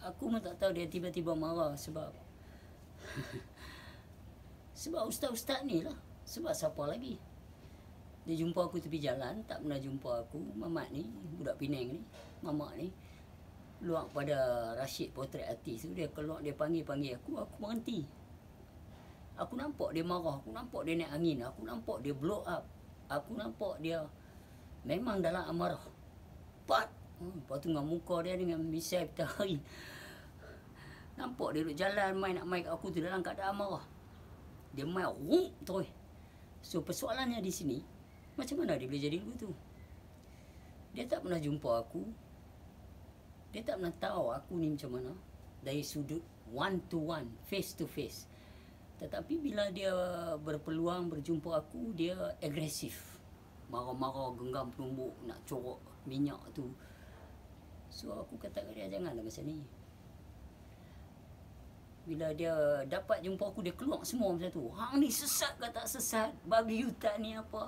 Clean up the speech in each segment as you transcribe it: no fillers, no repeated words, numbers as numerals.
Aku pun tak tahu dia tiba-tiba marah sebab sebab ustaz-ustaz ni lah. Sebab siapa lagi? Dia jumpa aku tepi jalan, tak pernah jumpa aku. Mamat ni, budak Penang ni, mamak ni, luar pada Rashid Potret Artis tu, dia keluar, dia panggil aku berhenti. Aku nampak dia marah, aku nampak dia naik angin, aku nampak dia blow up, aku nampak dia memang dalam amarah. Pat! Lepas tu dengan muka dia dengan misai petari. Nampak dia duduk jalan main nak main kat aku tu dalam keadaan marah. Dia main ruk terus. So persoalannya di sini, macam mana dia boleh jadi begitu? Dia tak pernah jumpa aku. Dia tak pernah tahu aku ni macam mana dari sudut one to one, face to face. Tetapi bila dia berpeluang berjumpa aku, dia agresif. Marah-marah, genggam penumbuk, nak corok minyak tu. So aku kata kat dia, janganlah macam ni. Bila dia dapat jumpa aku, dia keluar semua macam tu. Hang ni sesat ke tak sesat? Babi hutan ni apa?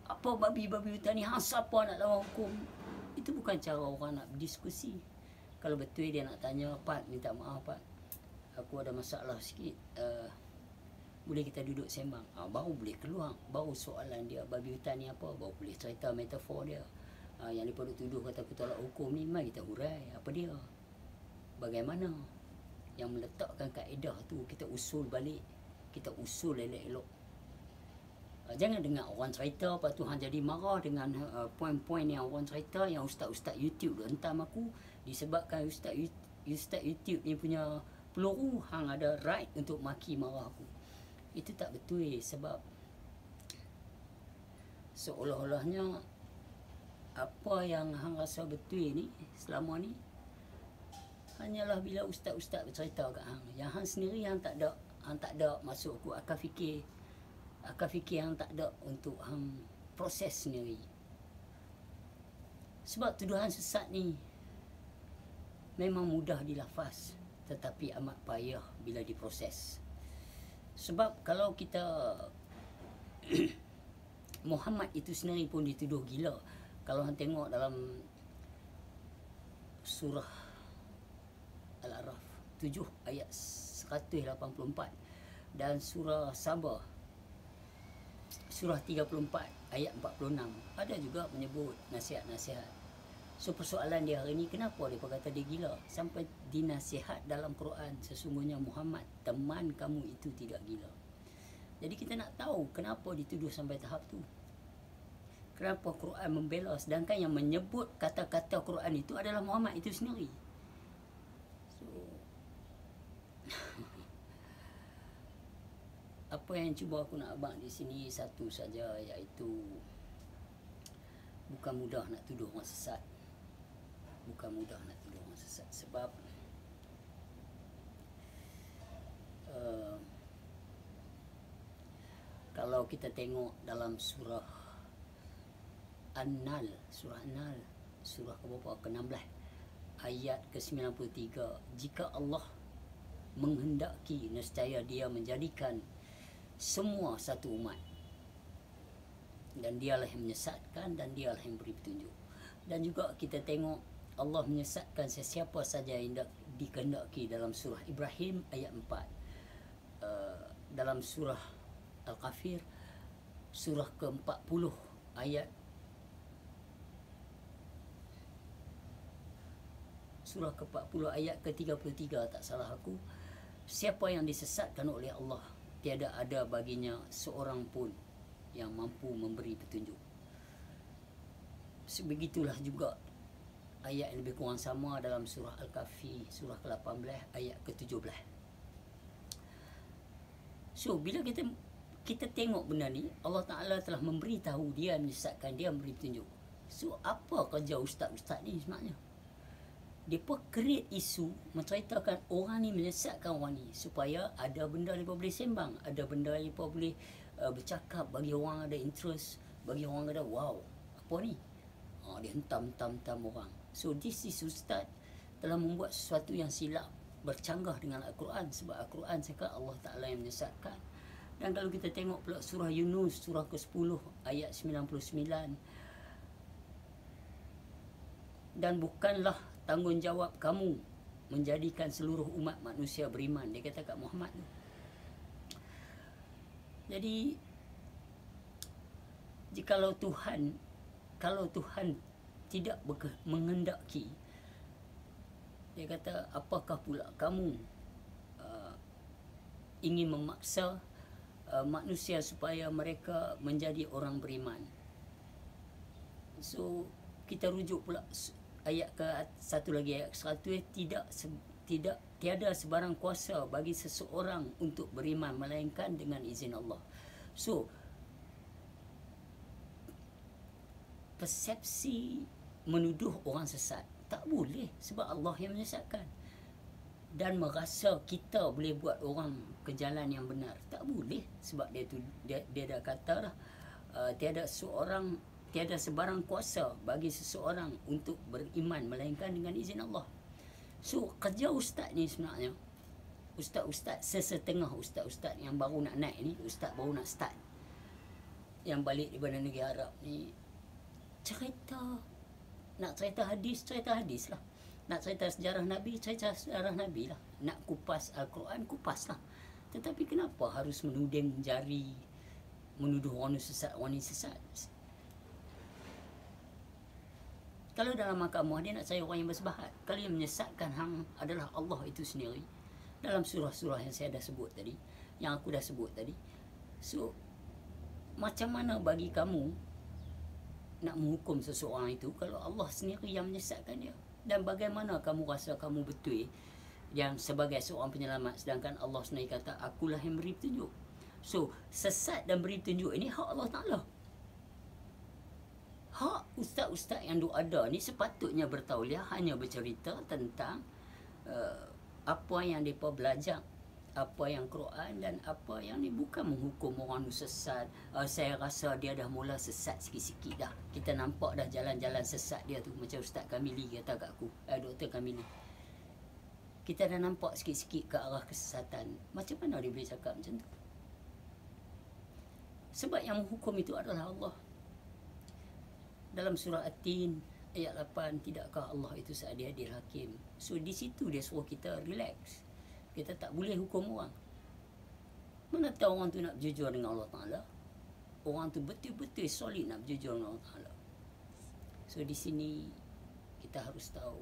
Apa babi-babi hutan ni? Hang siapa nak lawan hukum? Itu bukan cara orang nak berdiskusi. Kalau betul dia nak tanya, Pat, minta maaf Pat, aku ada masalah sikit, boleh kita duduk sembang? Baru boleh keluar. Baru soalan dia, babi hutan ni apa? Baru boleh cerita metafor dia. Yang mereka tuduh kata aku tolak hukum ni, mari kita hurai apa dia, bagaimana yang meletakkan kaedah tu, kita usul balik, kita usul elok-elok. Jangan dengar orang cerita, lepas tu hang jadi marah dengan poin-poin yang orang cerita, yang ustaz-ustaz YouTube tu hentam aku, disebabkan ustaz YouTube ni punya peluru, hang ada right untuk maki marah aku. Itu tak betul, sebab seolah-olahnya apa yang hang rasa betul ni selama ni hanyalah bila ustaz-ustaz bercerita kat hang. Yang hang sendiri hang tak ada masuk aku akal fikir hang tak ada untuk hang proses sendiri. Sebab tuduhan sesat ni memang mudah dilafaz, tetapi amat payah bila diproses. Sebab kalau kita Muhammad itu sendiri pun dituduh gila. Kalau hang tengok dalam surah Al-A'raf 7 ayat 184 dan surah Sabah surah 34 ayat 46 ada juga menyebut nasihat-nasihat. So persoalan dia hari ni, kenapa dia kata dia gila sampai dinasihat dalam Quran? Sesungguhnya Muhammad, teman kamu itu tidak gila. Jadi kita nak tahu kenapa dituduh sampai tahap tu. Kenapa Quran membela, sedangkan yang menyebut kata-kata Quran itu adalah Muhammad itu sendiri. So apa yang cuba aku nak abang di sini satu saja, iaitu bukan mudah nak tuduh orang sesat. Bukan mudah nak tuduh orang sesat. Sebab kalau kita tengok dalam surah An-Nahl, surah ke-berapa? Ke-16 ayat ke-93, jika Allah menghendaki, nescaya dia menjadikan semua satu umat, dan dialah yang menyesatkan dan dialah yang beri petunjuk. Dan juga kita tengok Allah menyesatkan sesiapa saja yang dikehendaki dalam surah Ibrahim ayat 4, dalam surah Al-Kafir surah ke-40 ayat surah ke-40 ayat ke-33 tak salah aku, siapa yang disesatkan oleh Allah, tiada ada baginya seorang pun yang mampu memberi petunjuk. Sebegitulah juga ayat yang lebih kurang sama dalam surah Al-Kahfi surah ke-18 ayat ke-17. So bila kita tengok benda ni, Allah Ta'ala telah memberitahu dia menyesatkan, dia memberi petunjuk. So apa kerja ustaz-ustaz ni sebenarnya? Dia pun create isu, menceritakan orang ni menyesatkan orang ni, supaya ada benda mereka boleh sembang, ada benda mereka boleh bercakap, bagi orang ada interest, bagi orang ada wow, apa ni? Dia hentam orang. So this is ustaz telah membuat sesuatu yang silap, bercanggah dengan Al-Quran, sebab Al-Quran cakap Allah Ta'ala yang menyesatkan. Dan kalau kita tengok pula surah Yunus surah ke-10 ayat 99, dan bukanlah tanggungjawab kamu menjadikan seluruh umat manusia beriman. Dia kata kat Muhammad tu. Jadi jikalau Tuhan tidak menghendaki, dia kata, apakah pula kamu ingin memaksa manusia supaya mereka menjadi orang beriman. So kita rujuk pula ayat ke satu lagi, ayat 100, tiada sebarang kuasa bagi seseorang untuk beriman melainkan dengan izin Allah. So persepsi menuduh orang sesat tak boleh, sebab Allah yang menyesatkan. Dan merasa kita boleh buat orang ke jalan yang benar, tak boleh, sebab dia dah kata dah, tiada sebarang kuasa bagi seseorang untuk beriman melainkan dengan izin Allah. So kerja ustaz ni sebenarnya, ustaz-ustaz sesetengah ustaz-ustaz yang baru nak naik ni, ustaz baru nak start, yang balik daripada negeri Arab ni, nak cerita hadis lah, nak cerita sejarah Nabi, cerita sejarah Nabi lah, nak kupas Al-Quran, kupas lah. Tetapi kenapa harus menuding jari, menuduh orang sesat, orang ni sesat? Kalau dalam mahkamah dia nak cari orang yang bersebahat, kalau yang menyesatkan hang adalah Allah itu sendiri, dalam surah-surah yang saya dah sebut tadi, yang aku dah sebut tadi. So macam mana bagi kamu nak menghukum seseorang itu kalau Allah sendiri yang menyesatkan dia? Dan bagaimana kamu rasa kamu betul yang sebagai seorang penyelamat, sedangkan Allah sendiri kata, akulah yang beri petunjuk. So sesat dan beri petunjuk ini hak Allah Ta'ala. Hak ustaz-ustaz yang ada ni sepatutnya bertauliah, hanya bercerita tentang apa yang mereka belajar, apa yang Quran, dan apa yang ni, bukan menghukum orang tu sesat. Saya rasa dia dah mula sesat sikit-sikit dah. Kita nampak dah jalan-jalan sesat dia tu, macam Ustaz Kamili kata kat aku, Dr. Kamili. Kita dah nampak sikit-sikit ke arah kesesatan. Macam mana dia boleh cakap macam tu? Sebab yang menghukum itu adalah Allah. Dalam surah At-Tin ayat 8, tidakkah Allah itu seadil-adil hakim? So di situ dia suruh kita relax. Kita tak boleh hukum orang. Mana tahu orang tu nak berjujur dengan Allah Ta'ala, orang tu betul-betul solid nak berjujur dengan Allah Ta'ala. So di sini kita harus tahu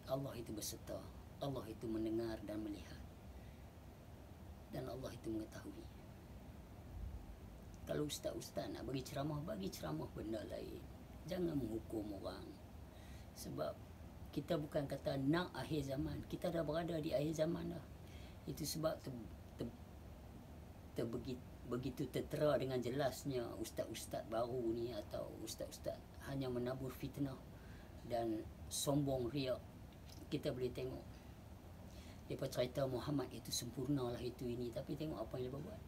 Allah itu berserta, Allah itu mendengar dan melihat, dan Allah itu mengetahui. Kalau ustaz-ustaz nak bagi ceramah benda lain. Jangan menghukum orang. Sebab kita bukan kata nak akhir zaman, kita dah berada di akhir zaman dah. Itu sebab begitu tertera dengan jelasnya ustaz-ustaz baru ni, atau ustaz-ustaz hanya menabur fitnah dan sombong riak. Kita boleh tengok mereka cerita Muhammad itu sempurna lah, itu ini, tapi tengok apa yang dia buat.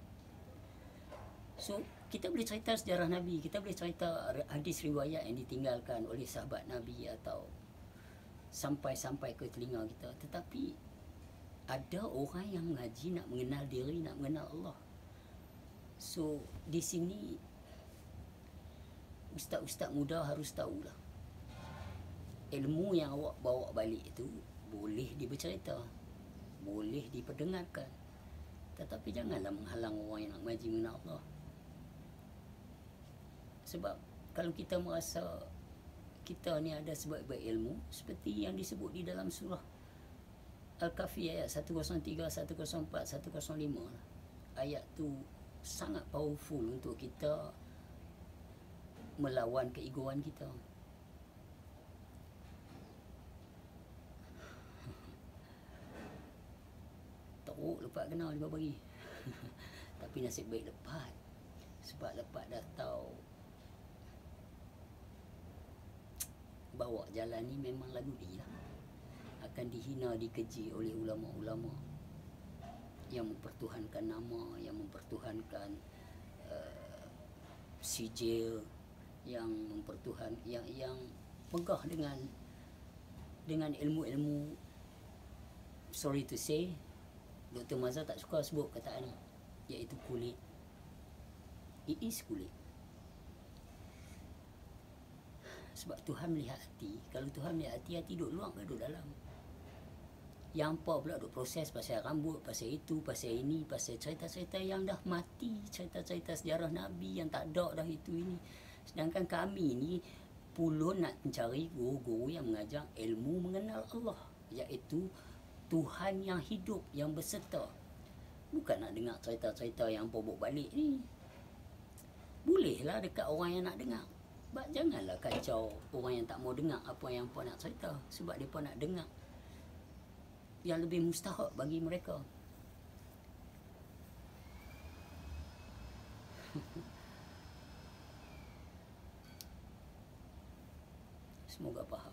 So kita boleh cerita sejarah Nabi, kita boleh cerita hadis riwayat yang ditinggalkan oleh sahabat Nabi atau sampai ke telinga kita, tetapi ada orang yang mengaji, nak mengenal diri, nak mengenal Allah. So di sini ustaz-ustaz muda harus tahulah, ilmu yang awak bawa balik itu boleh dibercerita, boleh diperdengarkan, tetapi janganlah menghalang orang yang nak mengaji mengenal Allah. Sebab kalau kita merasa kita ni ada sebaik-baik ilmu, seperti yang disebut di dalam surah Al-Kahfi ayat 103, 104, 105 lah. Ayat tu sangat powerful untuk kita melawan keegoan kita. Teruk lepas kenal dia bagi. Tapi nasib baik lepas. Sebab lepas dah tahu bawa jalan ni memang lagu dia lah. Akan dihina, dikeji oleh ulama-ulama yang mempertuhankan nama, yang mempertuhankan sijil, yang yang megah dengan ilmu-ilmu. Sorry to say, Dr. Mazhar tak suka sebut kataan ni, iaitu kulit. It is kulit. Sebab Tuhan melihat hati. Kalau Tuhan melihat hati, hati duduk luar ke duduk dalam. Yang apa pula duk proses pasal rambut, pasal itu, pasal ini, pasal cerita-cerita yang dah mati, cerita-cerita sejarah Nabi yang tak ada dah itu ini. Sedangkan kami ni puluh nak mencari guru-guru yang mengajar ilmu mengenal Allah, iaitu Tuhan yang hidup, yang berserta. Bukan nak dengar cerita-cerita yang pobok balik ni. Bolehlah dekat orang yang nak dengar. Sebab janganlah kacau orang yang tak mau dengar apa yang apa nak cerita. Sebab mereka nak dengar yang lebih mustahak bagi mereka. Semoga faham.